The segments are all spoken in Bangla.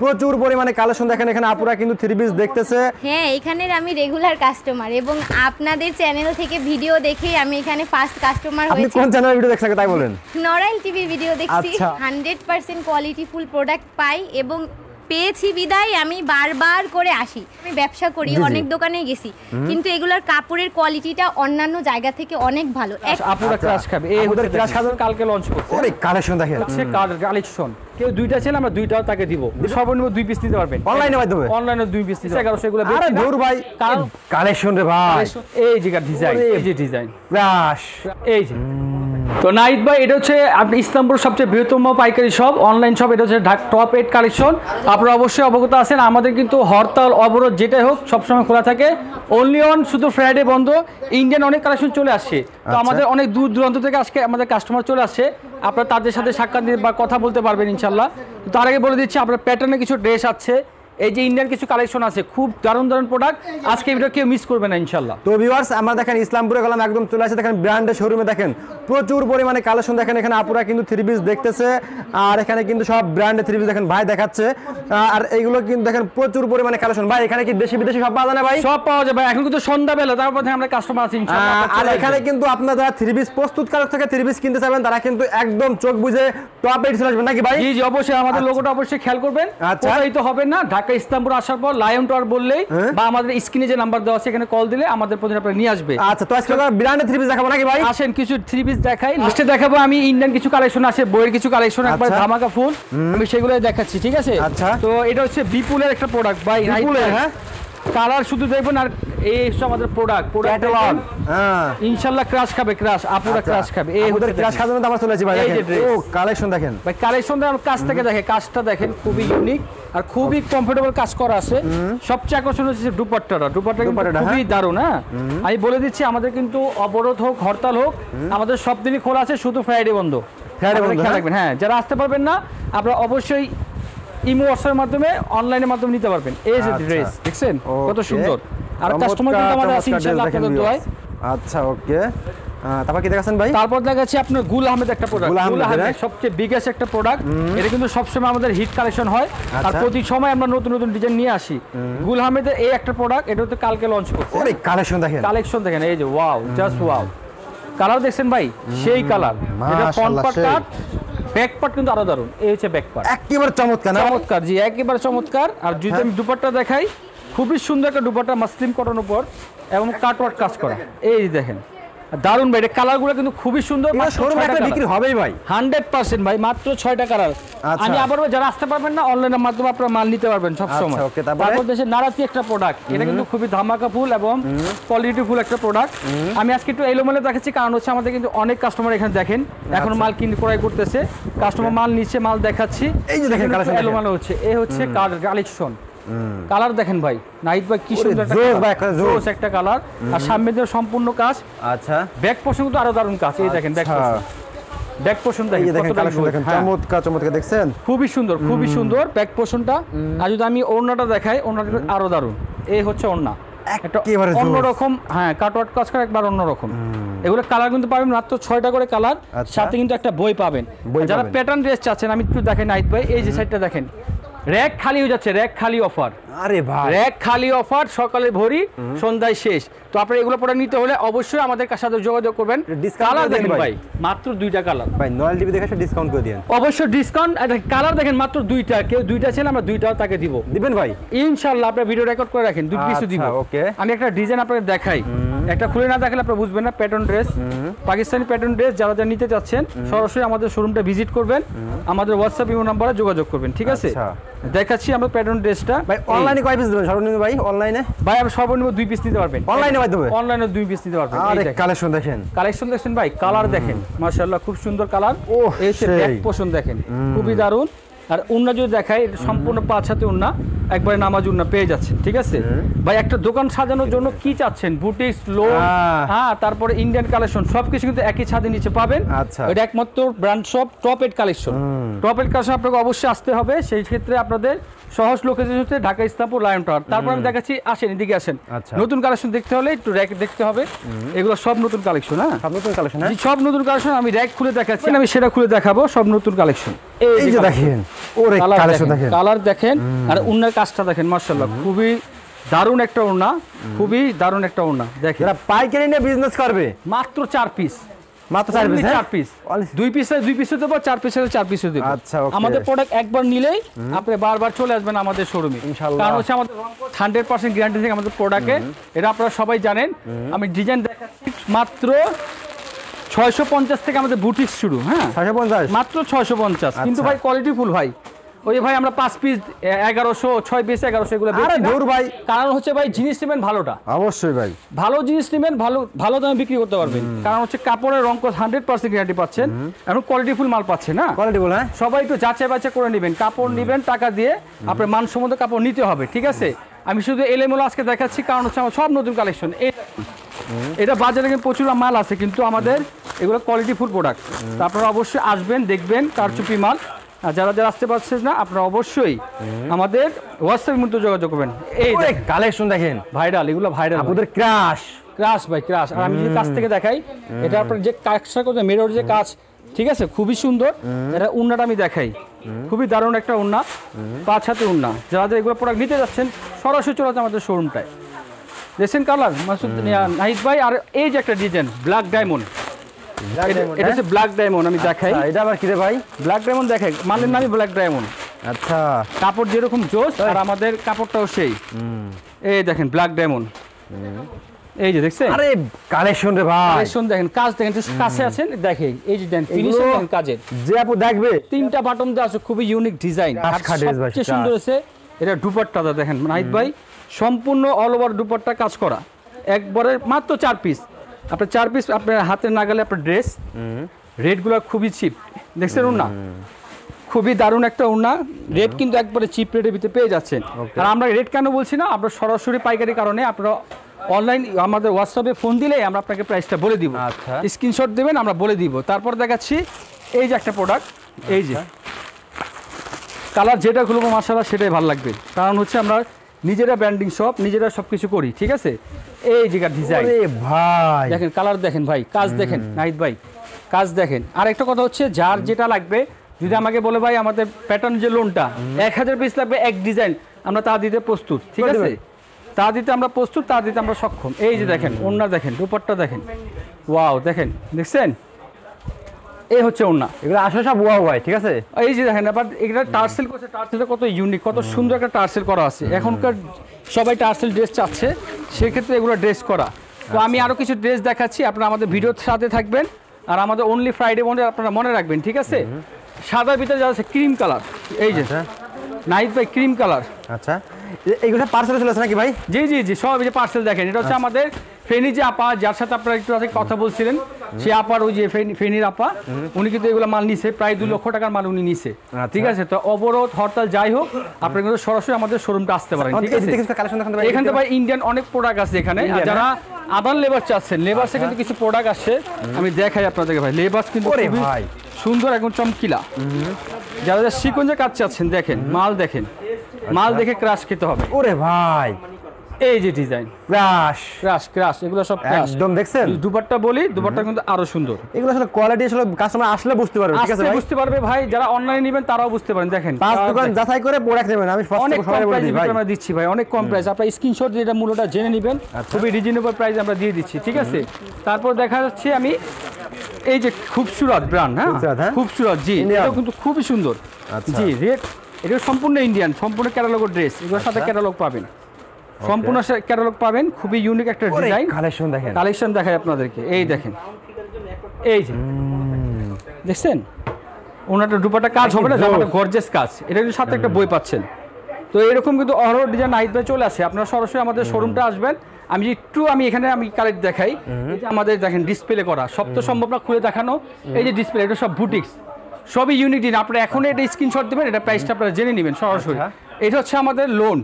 প্রচুর পরিমাণে কালেকশন দেখেন এখানে আপুরা কিন্তু থ্রি পিস দেখতেছে। হ্যাঁ, এখানের আমি রেগুলার কাস্টমার এবং আপনাদের চ্যানেল থেকে ভিডিও দেখে আমি এখানে ফার্স্ট কাস্টমার হয়েছি। আপনি কোন চ্যানেলের ভিডিও দেখছেন তাই বলেন? নরাইল টিভি ভিডিও দেখছি। আচ্ছা। 100% কোয়ালিটিফুল প্রোডাক্ট পাই এবং পেয়েছি বিদায় আমি বারবার করে আসি। আমি ব্যবসা করি, অনেক দোকানে গেছি, কিন্তু এগুলোর কাপড়ের কোয়ালিটিটা অন্যান্য জায়গা থেকে অনেক ভালো। আপুরা ক্রাশ খাবে। এই ওদের ক্রাশ সাধারণ কালকে লঞ্চ করছে। ওরে কালেকশন দেখেন, সে কালেকশন কেউ দুইটা ছিল, আমরা দুইটাও তাকে দিব। সর্বনিম্ন 2 পিস নিতে পারবেন অনলাইনে মাধ্যমে। অনলাইনে 2 পিস নিতে 1100 এগুলো বেশি। আরে দূর ভাই, কালেকশন রে ভাই। এই যে ডিজাইন, এই যে ডিজাইন ক্রাশ, এই যে। তো নাইট ভাই, এটা হচ্ছে আপনি ইসলামপুর সবচেয়ে বৃহত্তম পাইকারি শপ, অনলাইন শপ। এটা হচ্ছে টপ 8 কালেকশন। আপনারা অবশ্যই অবগত আছেন, আমাদের কিন্তু হরতাল অবরোধ যেটাই হোক সবসময় খোলা থাকে। অনলি অন শুধু ফ্রাইডে বন্ধ। ইন্ডিয়ান অনেক কালেকশন চলে আসছে, তো আমাদের অনেক দূর দূরান্ত থেকে আজকে আমাদের কাস্টমার চলে আসছে। আপনারা তাদের সাথে সাক্ষাৎ দিয়ে বা কথা বলতে পারবেন ইনশাল্লাহ। তো তার আগে বলে দিচ্ছি, আপনার প্যাটার্নে কিছু ড্রেস আছে, এই যে ইন্ডিয়ান কিছু কালেকশন আছে, খুব দারুণ দারুণ প্রোডাক্ট। আজকে ভিডিও কেউ মিস করবে না ইনশাল্লাহ। তো ভিউয়ার্স, আমরা দেখেন ইসলামপুরে গেলাম, একদম চলে আসে দেখেন ব্র্যান্ডের শোরুমে। দেখেন প্রচুর পরিমাণে কালেকশন দেখেন এখানে আপুরা কিন্তু থ্রি পিস দেখতেছে। আর এখানে কিন্তু সব ব্র্যান্ডের থ্রি পিস দেখেন ভাই দেখাচ্ছে। আর এইগুলো কিন্তু দেখেন প্রচুর পরিমাণে কালেকশন। ভাই এখানে কি দেশি বিদেশি সব পাওয়া যায় না ভাই? সব পাওয়া যাবে। এখন কিন্তু সন্ধ্যাবেলা, তারপর থেকে আমরা কাস্টমার আছি ইনশাআল্লাহ। আর এখানে কিন্তু আপনারা যারা থ্রি পিস প্রস্তুতকারক থেকে থ্রি পিস কিনতে চাইবেন, তারা কিন্তু একদম চোখ বুঝে টপ 8 চলে আসবেন নাকি ভাই? জি জি, অবশ্যই আমাদের লোগোটা অবশ্যই খেয়াল করবেন। কোথায় তো হবে না, ঢাকা ইসলামপুর আসার পর লায়ন টাওয়ার বললেই বা আমাদের স্ক্রিনে যে নাম্বার দেওয়া আছে এখানে কল দিলে আমাদের প্রতিদিন আপনারা নিয়ে আসবে। আচ্ছা, তো আজকে আমরা ব্র্যান্ডের থ্রি পিস দেখাবো নাকি ভাই? আসেন কিছু থ্রি পিস দেখাই। লাস্টে দেখাবো আমি ইন্ডিয়ান কিছু কালেকশন আছে, বইয়ের কিছু কালেকশন, একবার ধামাকা ফুল, আমি সেগুলো দেখাচ্ছি। ঠিক আছে? আচ্ছা। তো এটা হচ্ছে বিপুলের একটা প্রোডাক্ট ভাই। বিপুলের, হ্যাঁ, কালার শুধু দেখবেন। আর এই হচ্ছে আমাদের প্রোডাক্ট ক্যাটালগ। হ্যাঁ, ইনশাআল্লাহ ক্রাশ খাবে, ক্রাশ আপুরা ক্রাশ খাবে। এই ওদের ক্রাশ খাবে তো আমরা চলে আসি ভাই। দেখেন ও কালেকশন দেখেন ভাই, কালেকশন দেখেন, কাজ থেকে দেখে, কাজটা দেখেন খুবই ইউনিক আর খুবই কমফোর্টেবল কাজ করা আছে। সবচেয়ে আকর্ষণ হচ্ছে দুপাট্টাটা খুবই দারুণ। হ্যাঁ, আমি বলে দিচ্ছি, আমাদের কিন্তু অবরোধ হোক হরতাল হোক, আমাদের সব দিনই খোলা আছে, শুধু ফ্রাইডে বন্ধ। খেয়াল রাখবেন। হ্যাঁ, যারা আসতে পারবেন না আপনারা অবশ্যই ইমো হোয়াটসঅ্যাপের মাধ্যমে, অনলাইনের মাধ্যমে নিতে পারবেন। এই যে ড্রেস দেখছেন কত সুন্দর। আর কাস্টমার কিন্তু আমাদের আছে ইনশাআল্লাহ আপনাদের দোয়ায়। আচ্ছা, ওকে। তারপর কি দেখাচ্ছেন ভাই? তারপর দেখাচ্ছি আপনার গুল আহমেদ একটা প্রোডাক্ট। গুল আহমেদ সবচেয়ে বিগেস্ট একটা প্রোডাক্ট। এটা কিন্তু সবসময় আমাদের হিট কালেকশন হয়, আর প্রতি সময় আমরা নতুন নতুন ডিজাইন নিয়ে আসি। গুল আহমেদের এই একটা প্রোডাক্ট, এটা তো কালকে লঞ্চ করছে। ওরে কালেকশন দেখেন, কালেকশন দেখেন, এই যে ওয়াও, জাস্ট ওয়াও। কালার দেখছেন ভাই, সেই কালার। এটা ফ্রন্ট পার্ট কাট, ব্যাক পার্ট কিন্তু আরো দারুন। এই হচ্ছে ব্যাক পার্ট, একেবারে চমৎকার না? চমৎকার, জি একেবারে চমৎকার। আর যদি আমি দুপাট্টা দেখাই, খুবই সুন্দর একটা দুপাট্টা, মাসলিন কটন উপর এবং কাটওয়ার্ক কাজ করা। এই দেখেন দারুন ভাই, এটা কালারগুলো কিন্তু খুবই সুন্দর। শোরুমে একটা বিক্রি হবেই ভাই 100% ভাই, মাত্র 6টা কালার। আমি আবার যারা আসতে পারবেন না, অনলাইনের মাধ্যমে আপনারা মাল নিতে পারবেন সব সময়। তারপর দেশে নারাতি একটা প্রোডাক্ট, এটা কিন্তু খুবই ধামাকা ফুল এবং কোয়ালিটি ফুল একটা প্রোডাক্ট। আমি আজকে একটু এলোমেলো দেখাচ্ছি, কারণ হচ্ছে আমাদের কিন্তু অনেক কাস্টমার এখানে দেখেন এখন মাল কিনে ক্রয় করতেছে। কাস্টমার মাল নিচ্ছে, মাল দেখাচ্ছি। এই যে দেখেন কালেকশন এলোমেলো হচ্ছে, এই হচ্ছে কালেকশন। কালার দেখেন ভাই, নাইট ভাই কি সুন্দর একটা কালার। আর সামনে দিয়ে সম্পূর্ণ কাজ। আচ্ছা, ব্যাক পোর্শন কিন্তু আরো দারুণ কাজ। এই দেখেন ব্যাক পোর্শন, ব্যাক পোর্শন দেখেন কালেকশন দেখেন, চমৎকার চমৎকার দেখছেন, খুবই সুন্দর, খুবই সুন্দর ব্যাক পোর্শনটা। আর যদি আমি ওড়নাটা দেখাই, ওড়নাটা আরো দারুণ। এই হচ্ছে ওড়না, একটা অন্যরকম। হ্যাঁ, কাটওয়ার্ক কাজ করা একবার অন্যরকম। এগুলো কালার কিন্তু পাবেন মাত্র 6টা করে কালার, সাথে কিন্তু একটা বই পাবেন। যারা প্যাটার্ন ড্রেস চাচ্ছেন, আমি একটু দেখেন নাইট ভাই, এই যে সাইডটা দেখেন, র‍্যাক খালি হয়ে যাচ্ছে, র‍্যাক খালি অফার। আরে ভাই, র‍্যাক খালি অফার, সকালে ভরি সন্ধ্যায় শেষ। তো আপনারা এগুলো প্রোডাক্ট নিতে হলে অবশ্যই আমাদের সাথে যোগাযোগ করবেন। কালার দেখেন ভাই, মাত্র 2টা কালার ভাই। নরমাল টিভি দেখে ডিসকাউন্ট করে দেন, অবশ্যই ডিসকাউন্ট। কালার দেখেন মাত্র 2টা, কেউ 2টা ছিল, আমরা 2টাও তাকে দিব। দিবেন ভাই ইনশাআল্লাহ। আপনারা ভিডিও রেকর্ড করে রাখেন, 2 পিসও দিব। ওকে, আমি একটা ডিজাইন আপনাদের দেখাই, একটা খুলে না দেখালে আপনারা বুঝবেন না। Pattern dress, Pakistani pattern dress, যারা যারা নিতে চাচ্ছেন সরাসরি আমাদের শোরুমটা ভিজিট করবেন, আমাদের হোয়াটসঅ্যাপ ইমো নম্বরে যোগাযোগ করবেন। ঠিক আছে? দেখাচ্ছি আমরা প্যাটার্ন ড্রেসটা। ভাই অনলাইনে কয় পিস দিবেন সর্বনিম্ন ভাই? অনলাইনে ভাই আপনি সর্বনিম্ন 2 পিস নিতে পারবেন অনলাইনে মাধ্যমে। অনলাইনে 2 পিস নিতে পারবেন। আরে কালেকশন দেখেন, কালেকশন দেখেন ভাই, কালার দেখেন, মাশাআল্লাহ খুব সুন্দর কালার। এই হচ্ছে ব্যাক পোর্শন দেখেন, খুবই দারুণ। আর উন্না যদি দেখাই, সম্পূর্ণ 5 হাতে উন্না, একবারে নামাজ উন্না পেয়ে যাচ্ছেন। ঠিক আছে ভাই? একটা দোকান সাজানোর জন্য কি চাচ্ছেন, বুটিক্স, লোন, হ্যাঁ, তারপরে ইন্ডিয়ান কালেকশন, সবকিছু কিন্তু একই ছাদের নিচে পাবেন। এটা একমাত্র brand shop top 8 collection. Top 8 collection আপনাকে অবশ্যই আসতে হবে। সেই ক্ষেত্রে আপনাদের সহজ লোকেশন হচ্ছে ঢাকা ইসলামপুর লায়ন টাওয়ার। তারপর আমি দেখাচ্ছি, আসেন এদিকে আসেন। আচ্ছা। নতুন কালেকশন দেখতে হলে একটু র্যাক দেখতে হবে, এগুলো সব নতুন কালেকশন। হ্যাঁ, সব নতুন কালেকশন। হ্যাঁ, জি, সব নতুন কালেকশন। আমি র্যাক খুলে দেখাচ্ছি, আমি সেটা খুলে দেখাবো, সব নতুন কালেকশন। এই যে দেখেন, ওরে কালেকশন দেখেন, কালার দেখেন, আর ওন্নার কাজটা দেখেন, মাশাআল্লাহ খুবই দারুণ একটা ওড়না, খুবই দারুণ একটা ওড়না। দেখেন যারা পাইকারি নিয়ে বিজনেস করবে মাত্র 4 পিস, মাত্র 4 পিস। 4 পিস, 2 পিসে দেবো, 4 পিসে 4 পিসে দেবো। আচ্ছা, ওকে। আমাদের প্রোডাক্ট একবার নিলেই আপনি বারবার চলে আসবেন আমাদের শোরুমে, ইনশাআল্লাহ। কারণ হচ্ছে আমাদের 100% গ্যারান্টি থেকে আমাদের প্রোডাক্টে, এটা আপনারা সবাই জানেন। আমি ডিজাইন দেখাচ্ছি, মাত্র 650 থেকে আমাদের বুটিক শুরু। হ্যাঁ, 650 মাত্র 650, কিন্তু আচ্ছা। ভাই কোয়ালিটি ফুল ভাই। ওই যে ভাই আমরা 5 পিস 1100, 6 পিস 1100 এগুলো আরে বেচি না। দূর ভাই, কারণ হচ্ছে ভাই জিনিস নেবেন ভালোটা, অবশ্যই ভাই, ভালো জিনিস নেবেন, ভালো দামে বিক্রি করতে পারবেন। কারণ হচ্ছে কাপড়ের রং 100% গ্যারান্টি পাচ্ছেন, এবং কোয়ালিটি ফুল মাল পাচ্ছেন। না কোয়ালিটি বল। হ্যাঁ, সবাই একটু যাচাই বাছাই করে নেবেন, কাপড় নেবেন টাকা দিয়ে, আপনার মানসম্মত কাপড় নিতে হবে, ঠিক আছে। আমি শুধু এলোমেলো আজকে দেখাচ্ছি, কারণ হচ্ছে আমার সব নতুন কালেকশন। এটা বাজারে কিন্তু প্রচুর মাল আছে, কিন্তু আমাদের এগুলো কোয়ালিটি ফুল প্রোডাক্ট। তো আপনারা অবশ্যই আসবেন, দেখবেন কারচুপি মাল। আর যারা যারা আসতে পারছেন না, আপনারা অবশ্যই আমাদের হোয়াটসঅ্যাপের মধ্যে যোগাযোগ করবেন। এই ওরে কালেকশন দেখেন, ভাইরাল, এগুলো ভাইরাল, আপনাদের ক্রাশ ক্রাশ ভাই, ক্রাশ। আর আমি যদি কাছ থেকে দেখাই, এটা আপনার যে কাজটা করতে মেরর যে কাজ, ঠিক আছে, খুবই সুন্দর। এটা উন্নাটা আমি দেখাই, খুবই দারুণ একটা উন্না, 5 হাতে উন্না। যারা এগুলো প্রোডাক্ট নিতে যাচ্ছেন, সরাসরি চলে যাচ্ছে আমাদের শোরুমটায়। দেখছেন কালার মাসুদ নাহিদ ভাই। আর এই যে একটা ডিজাইন ব্ল্যাক ডায়মন্ড, এটা হচ্ছে ব্ল্যাক ডায়মন্ড, আমি দেখাই। এটা আবার কি রে ভাই? ব্ল্যাক ডায়মন্ড দেখাই, মালের নামই ব্ল্যাক ডায়মন্ড। আচ্ছা, কাপড় যেরকম জোস, আর আমাদের কাপড়টাও সেই। এই দেখেন ব্ল্যাক ডায়মন্ড, এই যে দেখছেন, আরে কালেকশন রে ভাই, কালেকশন দেখেন, কাজ দেখেন, একটু কাছে আছেন দেখেন, এই যে দেন ফিনিশিং দেখেন কাজের, যে আপু দেখবে 3টা বাটন দেওয়া আছে, খুবই ইউনিক ডিজাইন। আর সবচেয়ে সুন্দর হচ্ছে এটা দুপাট্টাটা দেখেন নাহিদ ভাই, সম্পূর্ণ অল ওভার দুপাট্টা কাজ করা, একবারে মাত্র 4 পিস। আপনার 4 পিস আপনার হাতের নাগালে আপনার ড্রেস। রেটগুলো খুবই চিপ, দেখছেন ওড়না, খুবই দারুণ একটা ওড়না। রেট কিন্তু একবারে চিপ রেটের ভিতরে পেয়ে যাচ্ছেন। আর আমরা রেট কেন বলছি না, আমরা সরাসরি পাইকারি কারণে, আপনারা অনলাইন আমাদের হোয়াটসঅ্যাপে ফোন দিলে আমরা আপনাকে প্রাইসটা বলে দিব। আচ্ছা, স্ক্রিনশট দেবেন, আমরা বলে দিব। তারপর দেখাচ্ছি এই যে একটা প্রোডাক্ট, এই যে কালার যেটা খুলবো মাশাআল্লাহ সেটাই ভালো লাগবে, কারণ হচ্ছে আমরা নিজেরা ব্র্যান্ডিং শপ, নিজেরা সবকিছু করি, ঠিক আছে। এই যে ডিজাইন ভাই দেখেন, কালার দেখেন ভাই, কাজ দেখেন নাহিদ ভাই, কাজ দেখেন। আর একটা কথা হচ্ছে, যার যেটা লাগবে, যদি আমাকে বলে ভাই আমাদের প্যাটার্ন যে লোনটা 1000 পিস লাগবে এক ডিজাইন, আমরা তা দিতে প্রস্তুত, ঠিক আছে, তা দিতে আমরা প্রস্তুত, তা দিতে আমরা সক্ষম। এই যে দেখেন ওড়না দেখেন, দুপাট্টা দেখেন, ওয়াও দেখেন, দেখছেন, এই হচ্ছে ওড়না। এগুলো আসলে সব ওয়াও ভাই, ঠিক আছে। এই যে দেখেন, আবার এটা টার্সেল করছে, টার্সেলটা কত ইউনিক, কত সুন্দর একটা টার্সেল করা আছে। এখনকার সবাই টার্সেল ড্রেস চাচ্ছে, সেক্ষেত্রে এগুলো ড্রেস করা। তো আমি আরও কিছু ড্রেস দেখাচ্ছি, আপনারা আমাদের ভিডিওর সাথে থাকবেন। আর আমাদের অনলি ফ্রাইডে মনে আপনারা মনে রাখবেন, ঠিক আছে। সাদার ভিতরে যা আছে ক্রিম কালার, এই যে নাহিদ ভাই ক্রিম কালার। আচ্ছা, এইগুলো পার্সেল চলে আসে নাকি ভাই? জি জি জি, সব এই যে পার্সেল দেখেন, এটা হচ্ছে আমাদের ফেনী যে আপা, যার সাথে আপনারা একটু আগে কথা বলছিলেন, সে আপার ওই যে ফেনীর আপা, উনি কিন্তু এগুলো মাল নিছে, প্রায় 2 লক্ষ টাকার মাল উনি নিছে, ঠিক আছে। তো অবরোধ হরতাল যাই হোক, আপনারা কিন্তু সরাসরি আমাদের শোরুমটা আসতে পারেন, ঠিক আছে। এখান থেকে ভাই ইন্ডিয়ান অনেক প্রোডাক্ট আছে এখানে। আর যারা আদার লেবার চাচ্ছেন, লেবাসে কিন্তু কিছু প্রোডাক্ট আসছে, আমি দেখাই আপনাদেরকে ভাই। লেবাস কিন্তু খুবই সুন্দর, একদম চমকিলা। যারা যারা সিকোয়েন্সে কাজ চাচ্ছেন, দেখেন মাল দেখেন, মাল দেখে ক্রাশ খেতে হবে। ওরে ভাই, এই যে ডিজাইন ক্রাশ ক্রাশ ক্রাশ, এগুলো সব ক্রাশ একদম, দেখছেন। দুপাট্টা বলি, দুপাট্টা কিন্তু আরো সুন্দর। এগুলো আসলে কোয়ালিটি আসলে কাস্টমার আসলে বুঝতে পারবে, ঠিক আছে ভাই, বুঝতে পারবে ভাই। যারা অনলাইনে নেবেন তারাও বুঝতে পারেন, দেখেন 5 দোকান যাচাই করে প্রোডাক্ট নেবেন। আমি অনেক কম সবাই বলে প্রাইসে দিই ভাই, আমরা দিচ্ছি ভাই, অনেক কম প্রাইস। আপনারা স্ক্রিনশট দিয়ে এটা মূল্যটা জেনে নেবেন, খুবই রিজনেবল প্রাইস আমরা দিয়ে দিচ্ছি, ঠিক আছে। তারপর দেখা যাচ্ছে আমি এই যে খুবসুরত ব্র্যান্ড, হ্যাঁ খুবসুরত, জি, এটা কিন্তু খুবই সুন্দর, জি। রেট এটা সম্পূর্ণ ইন্ডিয়ান, সম্পূর্ণ ক্যাটালগ ড্রেস, এগুলোর সাথে ক্যাটালগ পাবেন, সম্পূর্ণ ক্যাটালগ পাবেন। খুবই ইউনিক একটা ডিজাইন। কালেকশন দেখেন, কালেকশন দেখাই আপনাদেরকে, এই দেখেন, এই যে দেখছেন ওনাটা দুপাটা কাজ হবে না, জামাটা গর্জিয়াস কাজ, এটা কিন্তু সাথে একটা বই পাচ্ছেন। তো এরকম কিন্তু অহরহ ডিজাইন নাহিদ ভাই চলে আসে, আপনারা সরাসরি আমাদের শোরুমটা আসবেন। আমি এখানে কালেক্ট দেখাই, এই যে আমাদের দেখেন ডিসপ্লে করা, সব তো সম্ভব না খুলে দেখানো। এই যে ডিসপ্লে, এটা সব বুটিক্স, সবই ইউনিক ডিজাইন। আপনারা এখন এটা স্ক্রিনশট দেবেন, এটা প্রাইসটা আপনারা জেনে নেবেন সরাসরি। এটা হচ্ছে আমাদের লোন,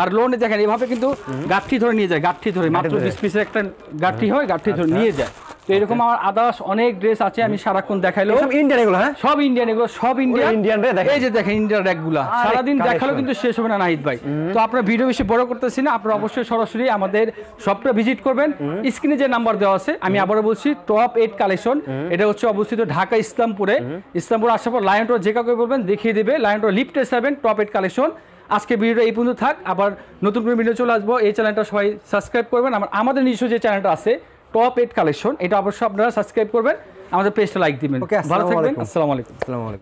আর লোনে দেখেন এভাবে কিন্তু গাঁঠি ধরে নিয়ে যায়, গাঁঠি ধরে মাত্র 20 পিসের একটা গাঁঠি হয়, গাঁঠি ধরে নিয়ে যায়, তো এরকম আমার আদার্স অনেক ড্রেস আছে, আমি সারাক্ষণ দেখাইলো সব ইন্ডিয়ান এগুলো, হ্যাঁ সব ইন্ডিয়ান, এগুলো সব ইন্ডিয়ান। ইন্ডিয়ান রে দেখেন, এই যে দেখেন ইন্ডিয়ান র্যাকগুলা আরে সারাদিন দেখালো collection। কিন্তু শেষ হবে না নাহিদ ভাই। তো আপনার ভিডিও বেশি বড় করতেছি না, আপনারা অবশ্যই সরাসরি আমাদের শপটা ভিজিট করবেন। স্ক্রিনে যে নাম্বার দেওয়া আছে, আমি আবারও বলছি, টপ 8 কালেকশন, এটা হচ্ছে অবস্থিত ঢাকা ইসলামপুরে। ইসলামপুর আসার পর লায়ন টোর যে কাউকে বলবেন দেখিয়ে দেবে, লায়ন টোর লিফটে 7 টপ 8 কালেকশন। আজকে ভিডিওটা এই পর্যন্ত থাক, আবার নতুন করে ভিডিও চলে আসবো। এই চ্যানেলটা সবাই সাবস্ক্রাইব করবেন, আমাদের নিজস্ব যে চ্যানেলটা আছে টপ 8 কালেকশন, এটা অবশ্যই আপনারা সাবস্ক্রাইব করবেন, আমাদের পেজটা লাইক দিবেন। ওকে, ভালো থাকবেন, আসসালামু আসসালামু আলাইকুম। আসসালামু আলাইকুম।